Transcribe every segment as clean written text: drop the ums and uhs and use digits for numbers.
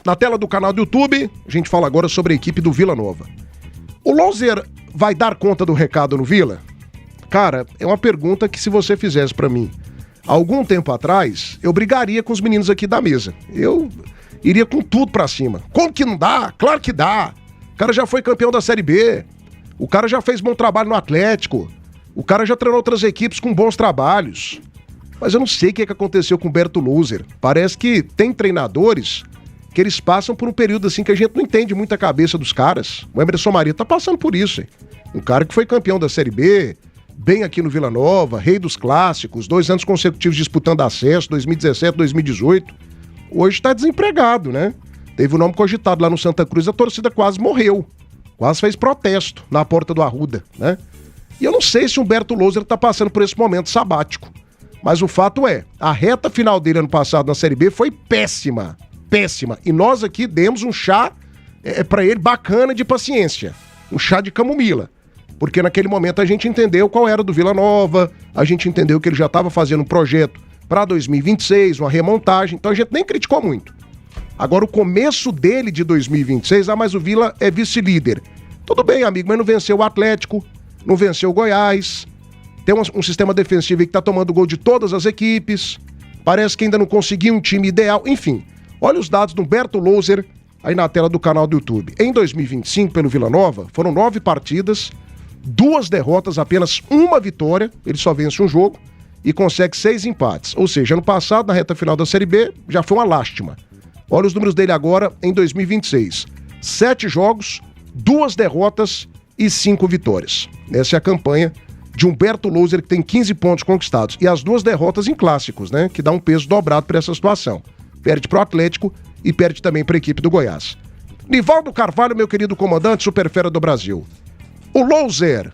Na tela do canal do YouTube, a gente fala agora sobre a equipe do Vila Nova. O Louser vai dar conta do recado no Vila? Cara, é uma pergunta que se você fizesse pra mim há algum tempo atrás, eu brigaria com os meninos aqui da mesa. Eu iria com tudo pra cima. Como que não dá? Claro que dá. O cara já foi campeão da Série B. O cara já fez bom trabalho no Atlético. O cara já treinou outras equipes com bons trabalhos. Mas eu não sei o que aconteceu com o Berto Louser. Parece que tem treinadores que eles passam por um período assim que a gente não entende muito a cabeça dos caras. O Emerson Maria tá passando por isso, hein? Um cara que foi campeão da Série B, bem aqui no Vila Nova, rei dos clássicos, 2 anos consecutivos disputando acesso, 2017, 2018. Hoje tá desempregado, né? Teve o nome cogitado lá no Santa Cruz, a torcida quase morreu. Quase fez protesto na porta do Arruda, né? E eu não sei se o Humberto Louser tá passando por esse momento sabático. Mas o fato é, a reta final dele ano passado na Série B foi péssima. Péssima. E nós aqui demos um chá pra ele bacana de paciência. Um chá de camomila. Porque naquele momento a gente entendeu qual era do Vila Nova, a gente entendeu que ele já estava fazendo um projeto para 2026, uma remontagem, então a gente nem criticou muito. Agora o começo dele de 2026, mas o Vila é vice-líder. Tudo bem, amigo, mas não venceu o Atlético, não venceu o Goiás, tem um sistema defensivo aí que tá tomando gol de todas as equipes, parece que ainda não conseguiu um time ideal, enfim. Olha os dados do Humberto Louser aí na tela do canal do YouTube. Em 2025, pelo Vila Nova, foram 9 partidas, 2 derrotas, apenas 1 vitória, ele só vence um jogo e consegue 6 empates. Ou seja, ano passado, na reta final da Série B, já foi uma lástima. Olha os números dele agora em 2026. 7 jogos, 2 derrotas e 5 vitórias. Essa é a campanha de Humberto Louser, que tem 15 pontos conquistados. E as 2 derrotas em clássicos, né? Que dá um peso dobrado para essa situação. Perde para o Atlético e perde também para a equipe do Goiás. Nivaldo Carvalho, meu querido comandante, superfera do Brasil. O Louser,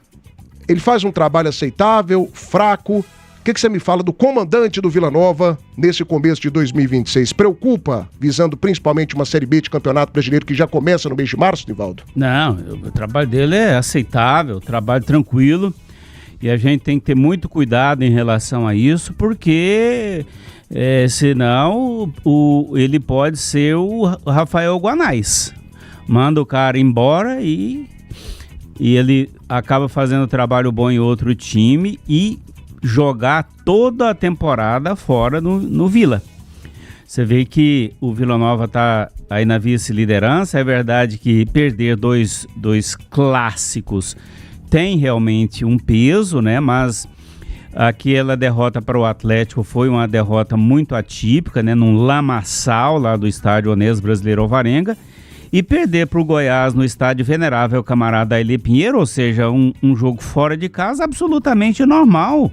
ele faz um trabalho aceitável, fraco. O que você me fala do comandante do Vila Nova nesse começo de 2026? Preocupa, visando principalmente uma Série B de Campeonato Brasileiro que já começa no mês de março, Nivaldo? Não, o trabalho dele é aceitável, trabalho tranquilo. E a gente tem que ter muito cuidado em relação a isso, porque senão ele pode ser o Rafael Guanais. Manda o cara embora e ele acaba fazendo trabalho bom em outro time e jogar toda a temporada fora no Vila. Você vê que o Vila Nova está aí na vice-liderança. É verdade que perder dois clássicos tem realmente um peso, né? Mas aquela derrota para o Atlético foi uma derrota muito atípica, né? Num lamaçal lá do estádio Onésio Brasileiro Alvarenga. E perder para o Goiás no estádio Venerável Camarada Ailê Pinheiro, ou seja, um jogo fora de casa, absolutamente normal.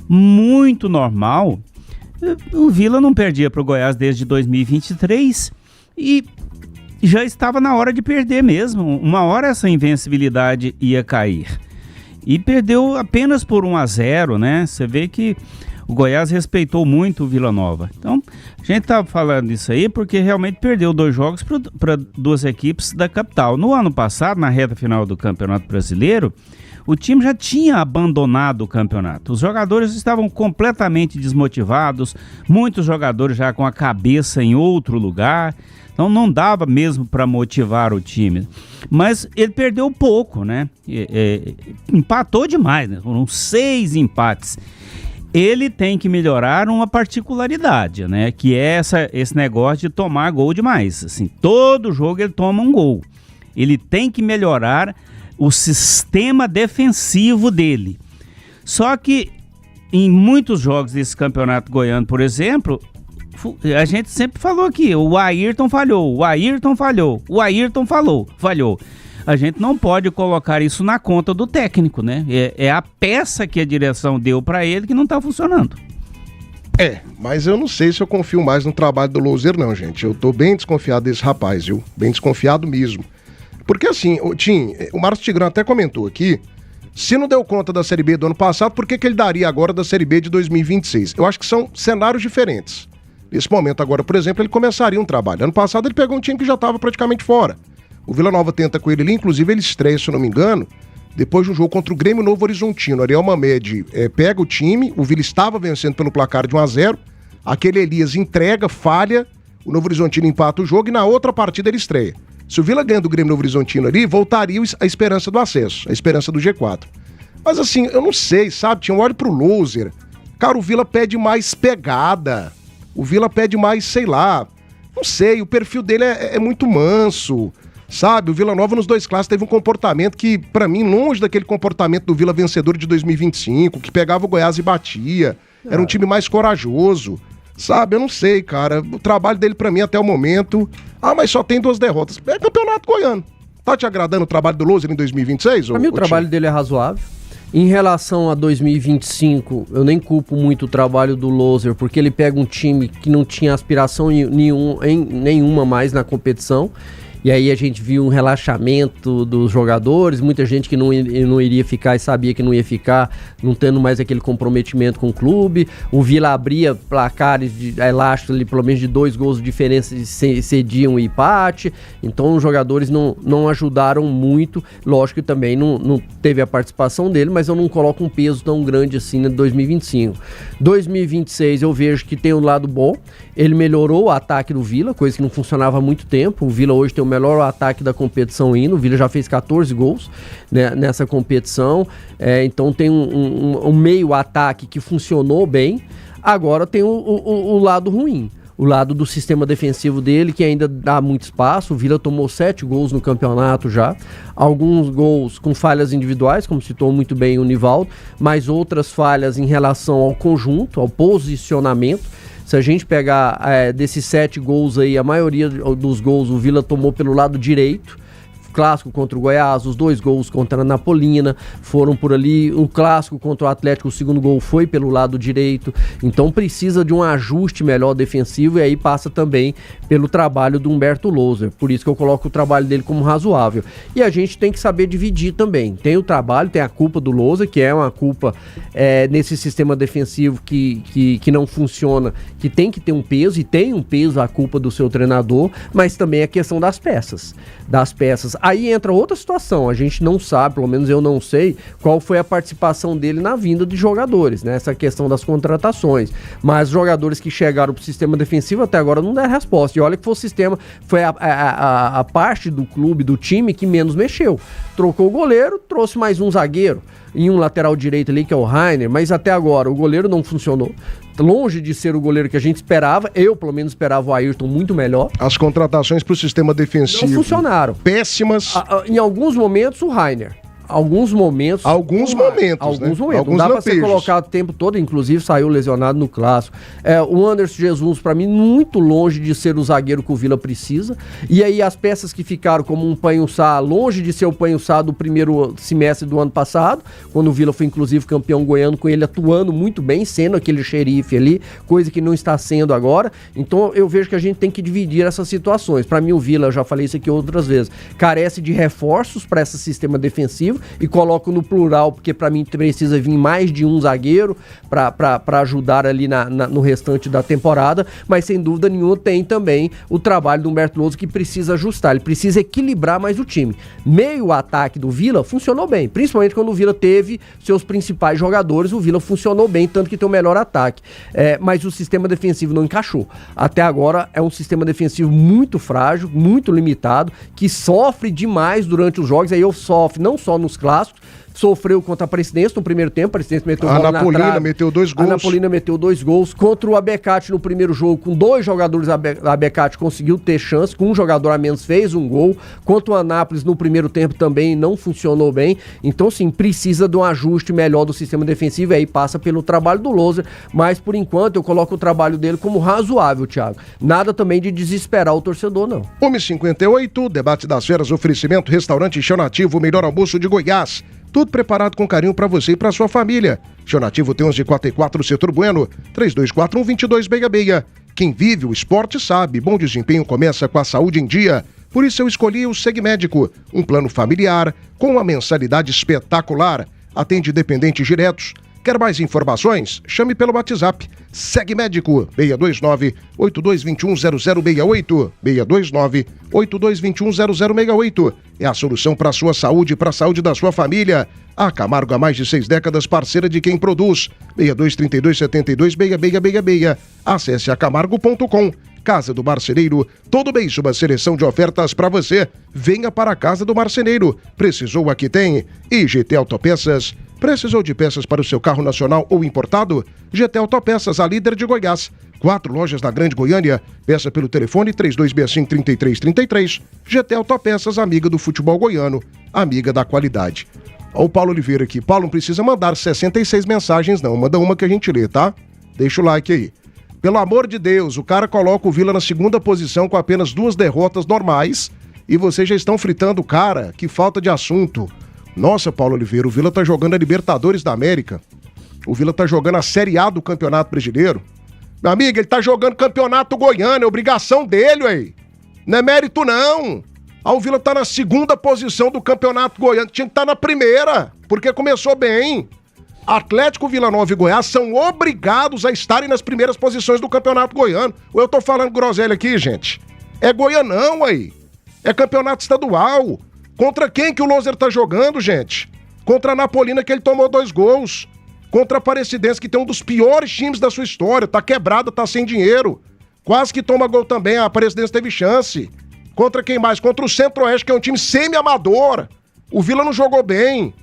Muito normal. O Vila não perdia para o Goiás desde 2023 e já estava na hora de perder mesmo. Uma hora essa invencibilidade ia cair. E perdeu apenas por 1-0, né? Você vê que o Goiás respeitou muito o Vila Nova. Então, a gente tá falando isso aí porque realmente perdeu 2 jogos para 2 equipes da capital. No ano passado, na reta final do Campeonato Brasileiro, o time já tinha abandonado o campeonato. Os jogadores estavam completamente desmotivados, muitos jogadores já com a cabeça em outro lugar. Então não dava mesmo para motivar o time. Mas ele perdeu pouco, né? Empatou demais, né? Foram 6 empates. Ele tem que melhorar uma particularidade, né? Que é esse negócio de tomar gol demais. Assim, todo jogo ele toma um gol. Ele tem que melhorar o sistema defensivo dele. Só que em muitos jogos desse campeonato goiano, por exemplo, a gente sempre falou aqui, o Ayrton falhou. A gente não pode colocar isso na conta do técnico, né? É a peça que a direção deu para ele que não tá funcionando. Mas eu não sei se eu confio mais no trabalho do Louser não, gente. Eu tô bem desconfiado desse rapaz, viu? Bem desconfiado mesmo. Porque assim, Tim, o Márcio Tigrão até comentou aqui, se não deu conta da Série B do ano passado, por que ele daria agora da Série B de 2026? Eu acho que são cenários diferentes. Nesse momento agora, por exemplo, ele começaria um trabalho. Ano passado ele pegou um time que já estava praticamente fora. O Vila Nova tenta com ele ali, inclusive ele estreia, se eu não me engano, depois de um jogo contra o Grêmio Novo Horizontino. Ariel Mamed pega o time, o Vila estava vencendo pelo placar de 1-0, aquele Elias entrega, falha, o Novo Horizontino empata o jogo e na outra partida ele estreia. Se o Vila ganha do Grêmio Novo Horizontino ali, voltaria a esperança do acesso, a esperança do G4. Mas assim, eu não sei, sabe? Tinha um olho pro loser. Cara, o Vila pede mais pegada. O Vila pede mais, sei lá, não sei, o perfil dele é muito manso, sabe? O Vila Nova nos 2 clássicos teve um comportamento que, pra mim, longe daquele comportamento do Vila vencedor de 2025, que pegava o Goiás e batia. Era um time mais corajoso, sabe? Eu não sei, cara. O trabalho dele, pra mim, até o momento... mas só tem 2 derrotas. É campeonato goiano. Tá te agradando o trabalho do Loser em 2026? Pra mim, o trabalho dele é razoável. Em relação a 2025, eu nem culpo muito o trabalho do Loser, porque ele pega um time que não tinha aspiração nenhuma mais na competição. E aí a gente viu um relaxamento dos jogadores, muita gente que não iria ficar e sabia que não ia ficar, não tendo mais aquele comprometimento com o clube. O Vila abria placares de elástico ali, pelo menos de 2 gols de diferença, cediam o empate. Então os jogadores não ajudaram muito. Lógico que também não teve a participação dele, mas eu não coloco um peso tão grande assim em 2025. 2026 eu vejo que tem um lado bom. Ele melhorou o ataque do Vila, coisa que não funcionava há muito tempo. O Vila hoje tem o melhor ataque da competição indo. O Vila já fez 14 gols, né, nessa competição. Então tem um meio ataque que funcionou bem. Agora tem o lado ruim. O lado do sistema defensivo dele, que ainda dá muito espaço. O Vila tomou 7 gols no campeonato já. Alguns gols com falhas individuais, como citou muito bem o Nivaldo, mas outras falhas em relação ao conjunto, ao posicionamento. Se a gente pegar desses 7 gols aí, a maioria dos gols o Vila tomou pelo lado direito. Clássico contra o Goiás, os 2 gols contra a Napolina foram por ali. O clássico contra o Atlético, o segundo gol foi pelo lado direito. Então precisa de um ajuste melhor defensivo, e aí passa também pelo trabalho do Humberto Loser. Por isso que eu coloco o trabalho dele como razoável. E a gente tem que saber dividir também. Tem o trabalho, tem a culpa do Loser, que é uma culpa nesse sistema defensivo que não funciona, que tem que ter um peso, e tem um peso a culpa do seu treinador, mas também a questão das peças. Aí entra outra situação, a gente não sabe, pelo menos eu não sei, qual foi a participação dele na vinda de jogadores, né? Essa questão das contratações. Mas jogadores que chegaram pro sistema defensivo até agora não deram resposta. E olha que foi a parte do clube, do time, que menos mexeu. Trocou o goleiro, trouxe mais um zagueiro e um lateral direito ali, que é o Rainer, mas até agora o goleiro não funcionou. Longe de ser o goleiro que a gente esperava, eu pelo menos esperava o Ayrton muito melhor. As contratações para o sistema defensivo não funcionaram. Péssimas. Em alguns momentos o Rainer. Alguns momentos. Alguns momentos. Alguns momentos. Não dá pra ser colocado o tempo todo, inclusive saiu lesionado no clássico. O Anderson Jesus, pra mim, muito longe de ser o zagueiro que o Vila precisa. E aí as peças que ficaram como um Panhussá, longe de ser o Panhussá do primeiro semestre do ano passado, quando o Vila foi inclusive campeão goiano, com ele atuando muito bem, sendo aquele xerife ali, coisa que não está sendo agora. Então eu vejo que a gente tem que dividir essas situações. Pra mim o Vila, eu já falei isso aqui outras vezes, carece de reforços para esse sistema defensivo, e coloco no plural, porque para mim precisa vir mais de um zagueiro para ajudar ali no restante da temporada, mas sem dúvida nenhuma tem também o trabalho do Humberto Lousa, que precisa ajustar, ele precisa equilibrar mais o time. Meio ataque do Vila funcionou bem, principalmente quando o Vila teve seus principais jogadores, o Vila funcionou bem, tanto que tem o melhor ataque, mas o sistema defensivo não encaixou. Até agora é um sistema defensivo muito frágil, muito limitado, que sofre demais durante os jogos, aí eu sofro não só nos clássicos, sofreu contra a Presidência no primeiro tempo, a Presidência meteu a Napolina meteu 2 gols. A Napolina meteu 2 gols. Contra o Abecate no primeiro jogo, com 2 jogadores da Abecate conseguiu ter chance, com um jogador a menos fez um gol. Contra o Anápolis no primeiro tempo também não funcionou bem. Então sim, precisa de um ajuste melhor do sistema defensivo, e aí passa pelo trabalho do Loser, mas por enquanto eu coloco o trabalho dele como razoável, Thiago. Nada também de desesperar o torcedor, não. 1h58, debate das feras, oferecimento, restaurante Chão Nativo, o melhor almoço de Goiás. Tudo preparado com carinho para você e para sua família. Chão Nativo tem 1144 Setor Bueno, 3241-2266. Quem vive o esporte sabe, bom desempenho começa com a saúde em dia. Por isso eu escolhi o Segmédico, um plano familiar com uma mensalidade espetacular. Atende dependentes diretos. Quer mais informações? Chame pelo WhatsApp. Segmédico 629-8221-0068. 629-8221-0068. É a solução para a sua saúde e para a saúde da sua família. A Camargo há mais de 6 décadas, parceira de quem produz. 623272-6666. Acesse acamargo.com. Casa do Marceneiro. Todo mês uma seleção de ofertas para você. Venha para a Casa do Marceneiro. Precisou, aqui tem. E GT Autopeças. Precisou de peças para o seu carro nacional ou importado? GT Autopeças, a líder de Goiás. 4 lojas na Grande Goiânia. Peça pelo telefone 3265-3333. GT Autopeças, amiga do futebol goiano, amiga da qualidade. Olha o Paulo Oliveira aqui. Paulo, não precisa mandar 66 mensagens não. Manda uma que a gente lê, tá? Deixa o like aí. Pelo amor de Deus, o cara coloca o Vila na segunda posição com apenas 2 derrotas normais e vocês já estão fritando o cara. Que falta de assunto. Nossa, Paulo Oliveira, o Vila tá jogando a Libertadores da América. O Vila tá jogando a Série A do Campeonato Brasileiro. Meu amigo, ele tá jogando Campeonato Goiano, é obrigação dele, ué. Não é mérito, não. O Vila tá na segunda posição do Campeonato Goiano. Tinha que estar na primeira, porque começou bem. Atlético, Vila Nova e Goiás são obrigados a estarem nas primeiras posições do Campeonato Goiano. Ou eu tô falando groselha aqui, gente? É Goianão, aí. É campeonato estadual. Contra quem que o Loser tá jogando, gente? Contra a Napolina, que ele tomou 2 gols. Contra a Aparecidense, que tem um dos piores times da sua história. Tá quebrada, tá sem dinheiro. Quase que toma gol também. A Aparecidense teve chance. Contra quem mais? Contra o Centro-Oeste, que é um time semi-amador. O Vila não jogou bem.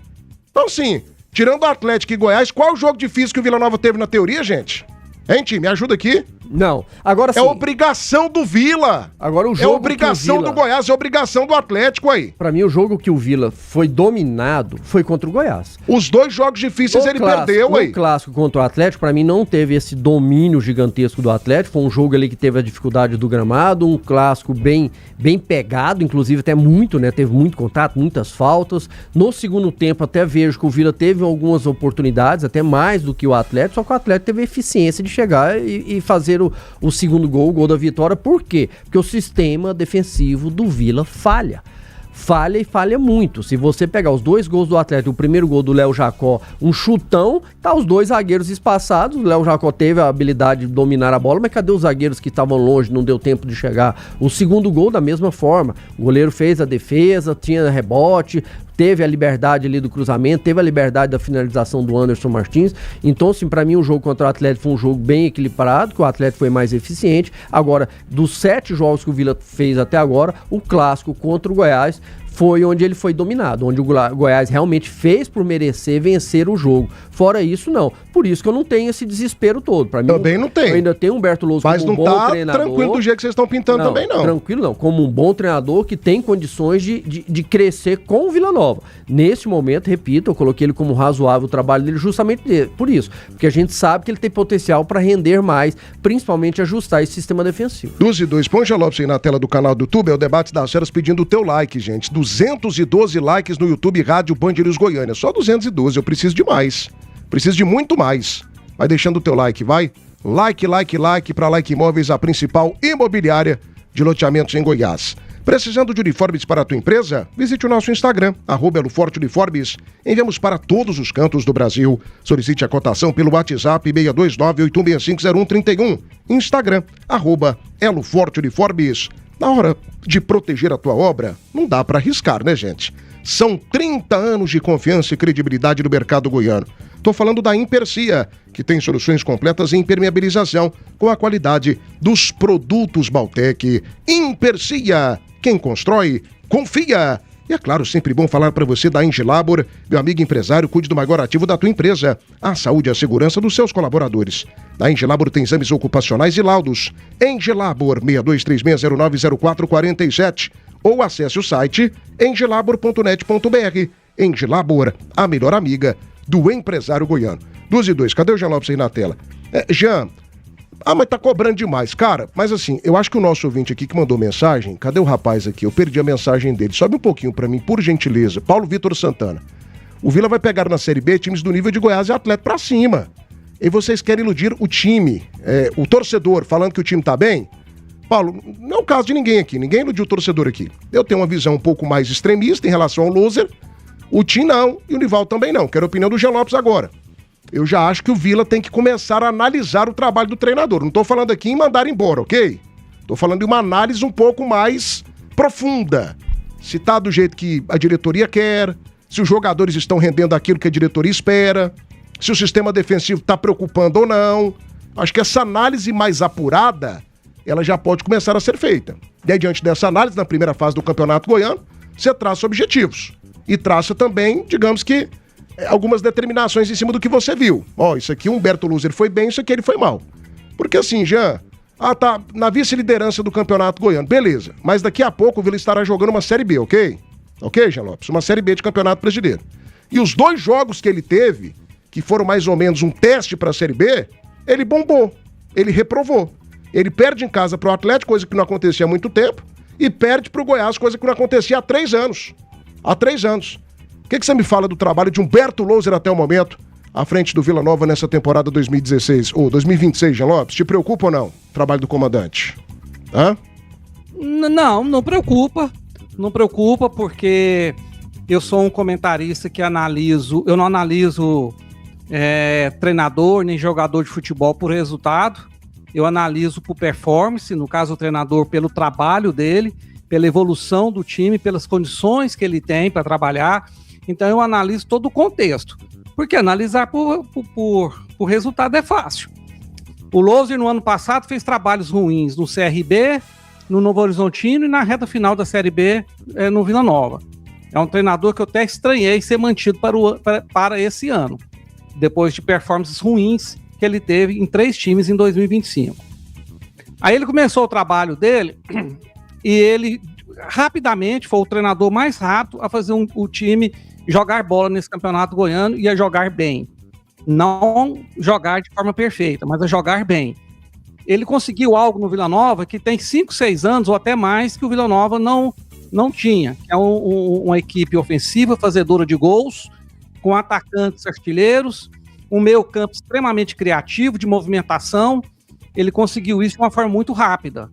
Então, sim, tirando o Atlético e Goiás, qual é o jogo difícil que o Vila Nova teve na teoria, gente? Hein, time? Me ajuda aqui. Não. Agora sim. É obrigação do Vila. Agora o jogo. É obrigação do Goiás, é obrigação do Atlético aí. Pra mim, o jogo que o Vila foi dominado foi contra o Goiás. Os 2 jogos difíceis ele perdeu aí. O clássico contra o Atlético, pra mim, não teve esse domínio gigantesco do Atlético. Foi um jogo ali que teve a dificuldade do gramado, um clássico bem pegado, inclusive até muito, né? Teve muito contato, muitas faltas. No segundo tempo, até vejo que o Vila teve algumas oportunidades, até mais do que o Atlético, só que o Atlético teve a eficiência de chegar e fazer o segundo gol, o gol da vitória. Por quê? Porque o sistema defensivo do Vila falha e falha muito. Se você pegar os 2 gols do Atlético, o primeiro gol do Léo Jacó, um chutão, tá os 2 zagueiros espaçados. O Léo Jacó teve a habilidade de dominar a bola, mas cadê os zagueiros que estavam longe, não deu tempo de chegar? O segundo gol da mesma forma. O goleiro fez a defesa, tinha rebote, teve a liberdade ali do cruzamento, teve a liberdade da finalização do Anderson Martins. Então, assim, pra mim o jogo contra o Atlético foi um jogo bem equilibrado, que o Atlético foi mais eficiente. Agora, dos 7 jogos que o Vila fez até agora, o clássico contra o Goiás foi onde ele foi dominado, onde o Goiás realmente fez por merecer vencer o jogo. Fora isso, não. Por isso que eu não tenho esse desespero todo. Pra mim, também não tem. Eu ainda tenho o Humberto Louso como um bom treinador. Mas não tá tranquilo do jeito que vocês estão pintando também, não. Tranquilo não. Como um bom treinador que tem condições de crescer com o Vila Nova. Nesse momento, repito, eu coloquei ele como razoável o trabalho dele justamente por isso. Porque a gente sabe que ele tem potencial para render mais, principalmente ajustar esse sistema defensivo. 12-2, põe o Lopes aí na tela do canal do YouTube, é o Debate das Feras pedindo o teu like, gente. 212 likes no YouTube Rádio Band News Goiânia. Só 212, eu preciso de mais. Preciso de muito mais. Vai deixando o teu like, vai. Like para Like Imóveis, a principal imobiliária de loteamentos em Goiás. Precisando de uniformes para a tua empresa? Visite o nosso Instagram, @EloForteUniformes. Enviamos para todos os cantos do Brasil. Solicite a cotação pelo WhatsApp 629-8165-0131. Instagram, @EloForteUniformes. Na hora de proteger a tua obra, não dá para arriscar, né, gente? São 30 anos de confiança e credibilidade no mercado goiano. Tô falando da Impercia, que tem soluções completas em impermeabilização com a qualidade dos produtos Baltec. Impercia, quem constrói, confia. E é claro, sempre bom falar para você da Engelabor. Meu amigo empresário, cuide do maior ativo da tua empresa, a saúde e a segurança dos seus colaboradores. Na Engelabor tem exames ocupacionais e laudos. Engelabor 6236090447 ou acesse o site engelabor.net.br. Engelabor, a melhor amiga do empresário goiano. 12-2, cadê o Jean Lopes aí na tela? Jean, mas tá cobrando demais. Cara, mas assim, eu acho que o nosso ouvinte aqui que mandou mensagem, cadê o rapaz aqui? Eu perdi a mensagem dele. Sobe um pouquinho pra mim, por gentileza. Paulo Vitor Santana. O Vila vai pegar na Série B times do nível de Goiás e Atlético pra cima. E vocês querem iludir o time, o torcedor, falando que o time tá bem? Paulo, não é o caso de ninguém aqui. Ninguém iludiu o torcedor aqui. Eu tenho uma visão um pouco mais extremista em relação ao loser. O Tim não, e o Nivaldo também não. Quero a opinião do Jean Lopes agora. Eu já acho que o Vila tem que começar a analisar o trabalho do treinador. Não tô falando aqui em mandar embora, ok? Tô falando de uma análise um pouco mais profunda. Se tá do jeito que a diretoria quer, se os jogadores estão rendendo aquilo que a diretoria espera, se o sistema defensivo tá preocupando ou não. Acho que essa análise mais apurada ela já pode começar a ser feita. E aí, diante dessa análise, na primeira fase do Campeonato Goiano, você traça objetivos. E traça também, digamos que, algumas determinações em cima do que você viu. Isso aqui o Humberto Loser foi bem, isso aqui ele foi mal. Porque assim, Jean, tá na vice-liderança do Campeonato Goiano, beleza. Mas daqui a pouco o Vila estará jogando uma Série B, ok? Ok, Jean Lopes? Uma Série B de Campeonato Brasileiro. E os 2 jogos que ele teve, que foram mais ou menos um teste para a Série B, ele bombou, ele reprovou. Ele perde em casa pro Atlético, coisa que não acontecia há muito tempo, e perde pro Goiás, coisa que não acontecia há 3 anos. Há 3 anos. O que você me fala do trabalho de Humberto Loser até o momento, à frente do Vila Nova nessa temporada 2016, ou 2026, Jean Lopes? Te preocupa ou não, o trabalho do comandante? Hã? Não preocupa. Não preocupa, porque eu sou um comentarista que eu não analiso treinador nem jogador de futebol por resultado. Eu analiso por performance, no caso o treinador pelo trabalho dele, pela evolução do time, pelas condições que ele tem para trabalhar. Então eu analiso todo o contexto, porque analisar por resultado é fácil. O Loser no ano passado fez trabalhos ruins no CRB, no Novo Horizontino e na reta final da Série B no Vila Nova. É um treinador que eu até estranhei ser mantido para esse ano, depois de performances ruins que ele teve em 3 times em 2025. Aí ele começou o trabalho dele e ele rapidamente foi o treinador mais rápido a fazer o time jogar bola nesse campeonato goiano e a jogar bem. Não jogar de forma perfeita, mas a jogar bem. Ele conseguiu algo no Vila Nova que tem 5, 6 anos ou até mais que o Vila Nova não tinha. Que é uma equipe ofensiva, fazedora de gols, com atacantes artilheiros, um meio campo extremamente criativo, de movimentação. Ele conseguiu isso de uma forma muito rápida.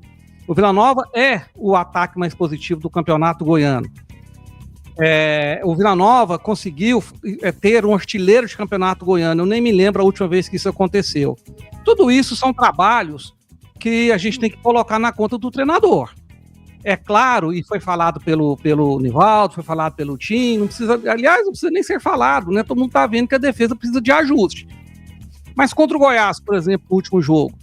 O Vila Nova é o ataque mais positivo do campeonato goiano. O Vila Nova conseguiu ter um artilheiro de campeonato goiano. Eu nem me lembro a última vez que isso aconteceu. Tudo isso são trabalhos que a gente tem que colocar na conta do treinador. É claro, e foi falado pelo Nivaldo, foi falado pelo Tim, não precisa nem ser falado, né? Todo mundo tá vendo que a defesa precisa de ajuste. Mas contra o Goiás, por exemplo, no último jogo,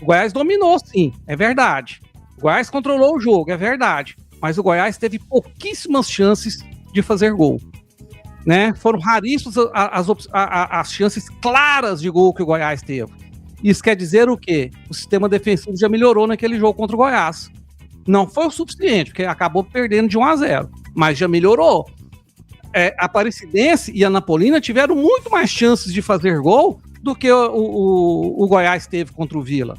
o Goiás dominou, sim, é verdade. O Goiás controlou o jogo, é verdade. Mas o Goiás teve pouquíssimas chances de fazer gol, né? Foram raríssimas as chances claras de gol que o Goiás teve. Isso quer dizer o quê? O sistema defensivo já melhorou naquele jogo contra o Goiás. Não foi o suficiente, porque acabou perdendo de 1-0, mas já melhorou. A Aparecidense e a Napolina tiveram muito mais chances de fazer gol do que o Goiás teve contra o Vila.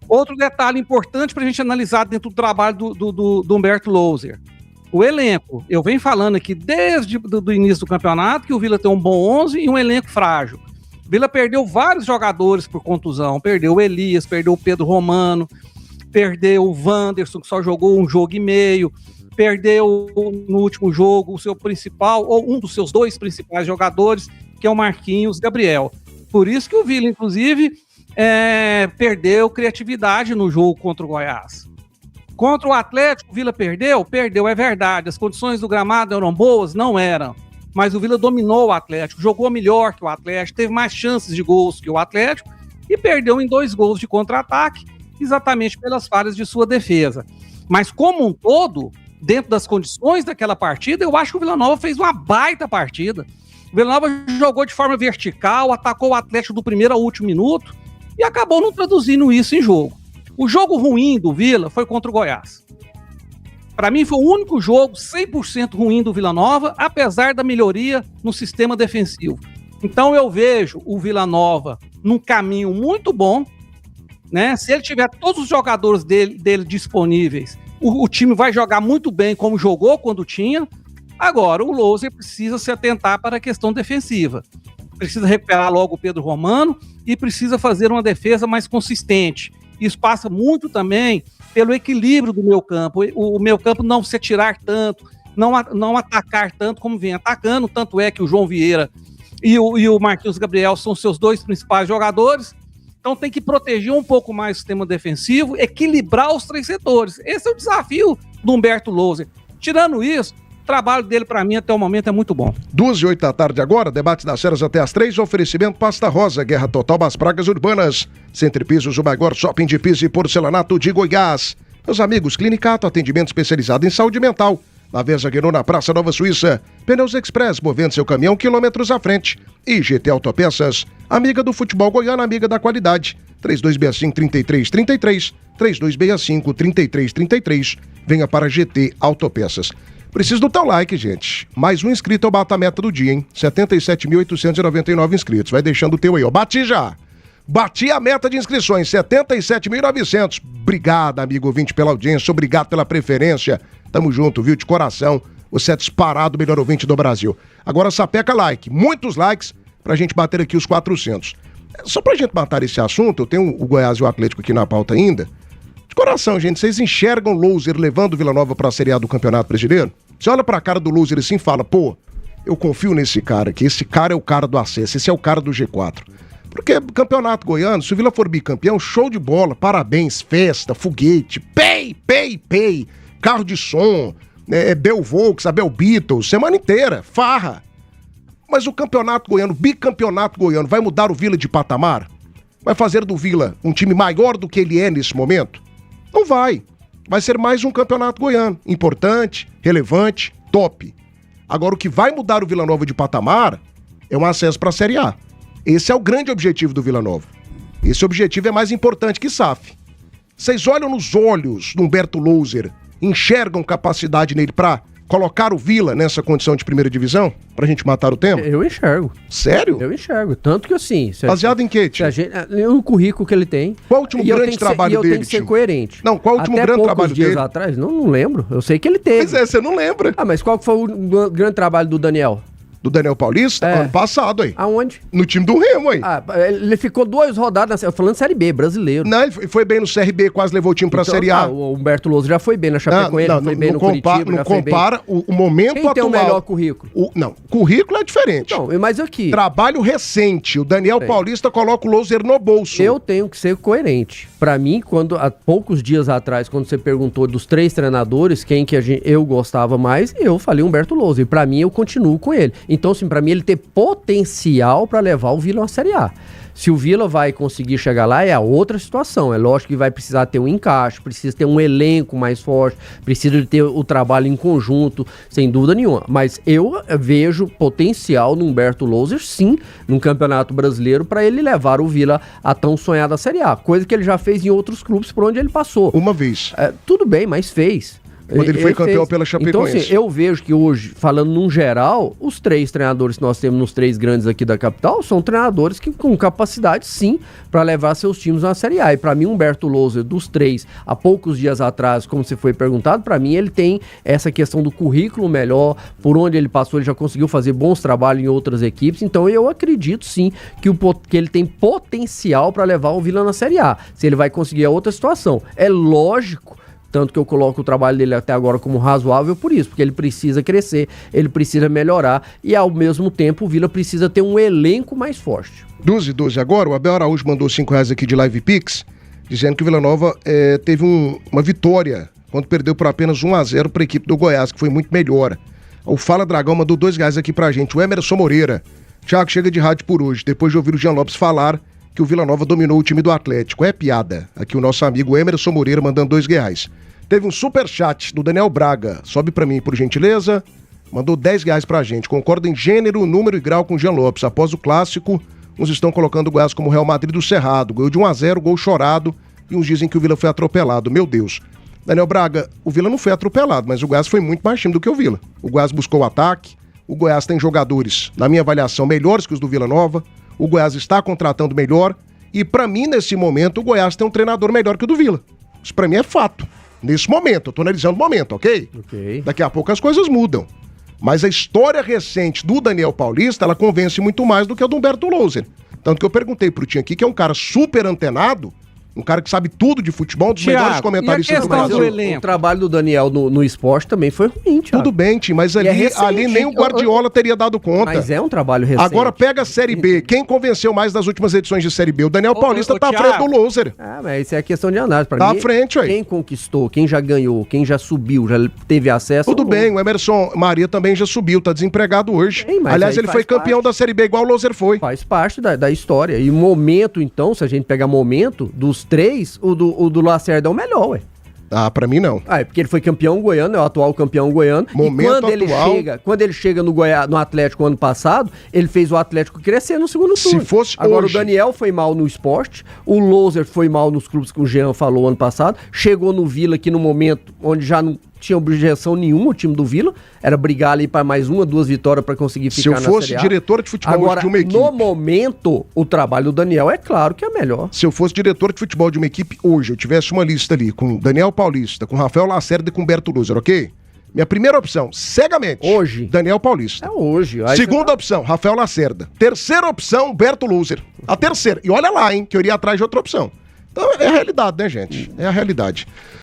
Outro detalhe importante para a gente analisar dentro do trabalho do Humberto Loser. O elenco. Eu venho falando aqui desde o início do campeonato que o Vila tem um bom 11 e um elenco frágil. O Vila perdeu vários jogadores por contusão. Perdeu o Elias, perdeu o Pedro Romano, perdeu o Wanderson, que só jogou um jogo e meio, perdeu no último jogo o seu principal, ou um dos seus 2 principais jogadores, que é o Marquinhos Gabriel. Por isso que o Vila, inclusive, perdeu criatividade no jogo contra o Goiás. Contra o Atlético, o Vila perdeu, é verdade. As condições do gramado eram boas? Não eram. Mas o Vila dominou o Atlético, jogou melhor que o Atlético, teve mais chances de gols que o Atlético e perdeu em 2 gols de contra-ataque, exatamente pelas falhas de sua defesa. Mas como um todo, dentro das condições daquela partida, eu acho que o Vila Nova fez uma baita partida. O Vila Nova jogou de forma vertical, atacou o Atlético do primeiro ao último minuto e acabou não traduzindo isso em jogo. O jogo ruim do Vila foi contra o Goiás. Para mim foi o único jogo 100% ruim do Vila Nova, apesar da melhoria no sistema defensivo. Então eu vejo o Vila Nova num caminho muito bom, né? Se ele tiver todos os jogadores dele disponíveis, o time vai jogar muito bem como jogou quando tinha. Agora, o Loser precisa se atentar para a questão defensiva. Precisa recuperar logo o Pedro Romano e precisa fazer uma defesa mais consistente. Isso passa muito também pelo equilíbrio do meio campo. O meio campo não se atirar tanto, não atacar tanto como vem atacando. Tanto é que o João Vieira e o Marquinhos Gabriel são seus 2 principais jogadores. Então tem que proteger um pouco mais o sistema defensivo, equilibrar os 3 setores. Esse é o desafio do Humberto Loser. Tirando isso, O trabalho dele, pra mim, até o momento, é muito bom. 2h08 da tarde agora, debate das feras até às 3, oferecimento Pasta Rosa, guerra total das pragas urbanas. Centro Pisos, o maior shopping de piso e porcelanato de Goiás. Meus amigos, Clinicato, atendimento especializado em saúde mental. Na Via Zagueiro, na Praça Nova Suíça. Pneus Express, movendo seu caminhão quilômetros à frente. E GT Autopeças, amiga do futebol goiano, amiga da qualidade. 3265-3333, 3265-3333. Venha para GT Autopeças. Preciso do teu like, gente. Mais um inscrito, eu bato a meta do dia, hein? 77.899 inscritos. Vai deixando o teu aí, ó. Bati já. Bati a meta de inscrições, 77.900. Obrigado, amigo ouvinte, pela audiência. Obrigado pela preferência. Tamo junto, viu? De coração. Você é disparado o melhor ouvinte do Brasil. Agora sapeca like. Muitos likes pra gente bater aqui os 400. Só pra gente matar esse assunto, eu tenho o Goiás e o Atlético aqui na pauta ainda. De coração, gente, vocês enxergam o Loser levando o Vila Nova pra Série A do Campeonato Brasileiro? Você olha pra cara do Loser assim e fala, pô, eu confio nesse cara aqui, esse cara é o cara do acesso, esse é o cara do G4. Porque campeonato goiano, se o Vila for bicampeão, show de bola, parabéns, festa, foguete, pay, carro de som, Bel Volks, Abel Beatles, semana inteira, farra. Mas o campeonato goiano, bicampeonato goiano, vai mudar o Vila de patamar? Vai fazer do Vila um time maior do que ele é nesse momento? Não vai. Vai ser mais um campeonato goiano, importante, relevante, top. Agora, o que vai mudar o Vila Nova de patamar é um acesso para a Série A. Esse é o grande objetivo do Vila Nova. Esse objetivo é mais importante que SAF. Vocês olham nos olhos do Humberto Loser, enxergam capacidade nele para colocar o Vila nessa condição de primeira divisão? Pra gente matar o tempo? Eu enxergo. Sério? Eu enxergo. Tanto que assim... Baseado em quê, tio? No currículo que ele tem. Qual o último grande trabalho dele, eu tenho que ser coerente. Não, qual o último grande trabalho dele? Até poucos dias atrás, não lembro. Eu sei que ele teve. Pois é, você não lembra. Ah, mas qual que foi o grande trabalho do Daniel? Do Daniel Paulista? Ano passado, aí. Aonde? No time do Remo, aí. Ah, ele ficou 2 rodadas, falando Série B, brasileiro. Não, ele foi bem no CRB, quase levou o time pra Série A. O Humberto Lousa já foi bem na Chapecoense, foi bem no Curitiba. Não compara o momento atual. Quem tem o melhor currículo? Não, currículo é diferente. Não, mas aqui... Trabalho recente, o Daniel Paulista coloca o Loser no bolso. Eu tenho que ser coerente. Pra mim, há poucos dias atrás, quando você perguntou dos 3 treinadores, quem que eu gostava mais, eu falei Humberto Lousa. E pra mim, eu continuo com ele. Então, assim, pra mim, ele tem potencial pra levar o Vila à Série A. Se o Vila vai conseguir chegar lá, é a outra situação. É lógico que vai precisar ter um encaixe, precisa ter um elenco mais forte, precisa de ter o trabalho em conjunto, sem dúvida nenhuma. Mas eu vejo potencial no Humberto Loser, sim, no Campeonato Brasileiro, para ele levar o Vila à tão sonhada Série A. Coisa que ele já fez em outros clubes por onde ele passou. Uma vez. Tudo bem, mas fez. Quando ele foi campeão pela Chapecoense. Então, assim, eu vejo que hoje, falando num geral, os 3 treinadores que nós temos nos 3 grandes aqui da capital são treinadores que com capacidade, sim, para levar seus times na Série A. E para mim, Humberto Loser, dos 3, há poucos dias atrás, como você foi perguntado, para mim ele tem essa questão do currículo melhor, por onde ele passou, ele já conseguiu fazer bons trabalhos em outras equipes. Então, eu acredito, sim, que ele tem potencial para levar o Vila na Série A. Se ele vai conseguir, é outra situação. É lógico, tanto que eu coloco o trabalho dele até agora como razoável por isso, porque ele precisa crescer, ele precisa melhorar e ao mesmo tempo o Vila precisa ter um elenco mais forte. 12 agora, o Abel Araújo mandou R$5 aqui de Live Pix, dizendo que o Vila Nova teve uma vitória quando perdeu por apenas 1-0 para a equipe do Goiás, que foi muito melhor. O Fala Dragão mandou R$2 aqui pra gente, o Emerson Moreira. Thiago, chega de rádio por hoje, depois de ouvir o Jean Lopes falar que o Vila Nova dominou o time do Atlético. É piada. Aqui o nosso amigo Emerson Moreira mandando R$2. Teve um superchat do Daniel Braga. Sobe pra mim, por gentileza. Mandou R$10 pra gente. Concorda em gênero, número e grau com o Jean Lopes. Após o clássico, uns estão colocando o Goiás como Real Madrid do Cerrado. Ganhou de 1-0, gol chorado. E uns dizem que o Vila foi atropelado. Meu Deus. Daniel Braga, o Vila não foi atropelado, mas o Goiás foi muito mais time do que o Vila. O Goiás buscou o ataque. O Goiás tem jogadores, na minha avaliação, melhores que os do Vila Nova. O Goiás está contratando melhor. E pra mim, nesse momento, o Goiás tem um treinador melhor que o do Vila. Isso pra mim é fato. Nesse momento, eu tô analisando o momento, ok? Daqui a pouco as coisas mudam. Mas a história recente do Daniel Paulista, ela convence muito mais do que a do Humberto Loser. Tanto que eu perguntei pro Tinha aqui, que é um cara super antenado, Um cara que sabe tudo de futebol, um dos Thiago, melhores comentaristas e a do questão Brasil. do elenco? O trabalho do Daniel no esporte também foi ruim, Thiago. Tudo bem, Tim, mas E é ali, recente, ali nem o Guardiola teria dado conta. Mas é um trabalho recente. Agora pega a Série B. Quem convenceu mais das últimas edições de Série B? O Daniel Paulista tá à frente do Loser. Ah, mas isso é questão de análise. Pra Tá mim, à frente, ué. quem conquistou, quem já ganhou, quem já subiu, já teve acesso... Tudo bem, o Emerson Maria também já subiu, tá desempregado hoje. Sim, mas Aliás, aí ele foi faz campeão parte. da Série B igual o Loser foi. Faz parte da história. E o momento, então, se a gente pegar momento, dos três, o do Lacerda é o melhor, ué. Ah, pra mim não. Ah, é porque ele foi campeão goiano, é o atual campeão goiano. Momento e quando ele atual- chega no Atlético ano passado, ele fez o Atlético crescer no segundo turno. Se fosse Agora hoje- o Daniel foi mal no esporte, o Loser foi mal nos clubes que o Jean falou ano passado, chegou no Vila aqui no momento onde já não tinha objeção nenhuma o time do Vila, era brigar ali para mais 1, 2 vitórias para conseguir Se ficar eu na fosse Série A. diretor de futebol Agora, de uma equipe... no momento, o trabalho do Daniel é claro que é melhor. Se eu fosse diretor de futebol de uma equipe hoje, eu tivesse uma lista ali com Daniel Paulista, com Rafael Lacerda e com Humberto Loser, ok? Minha primeira opção, cegamente, Hoje. Daniel Paulista. É hoje. Aí Segunda você tá- opção, Rafael Lacerda. Terceira opção, Humberto Loser. A terceira. E olha lá, hein, que eu iria atrás de outra opção. Então é a realidade, né, gente? É a realidade.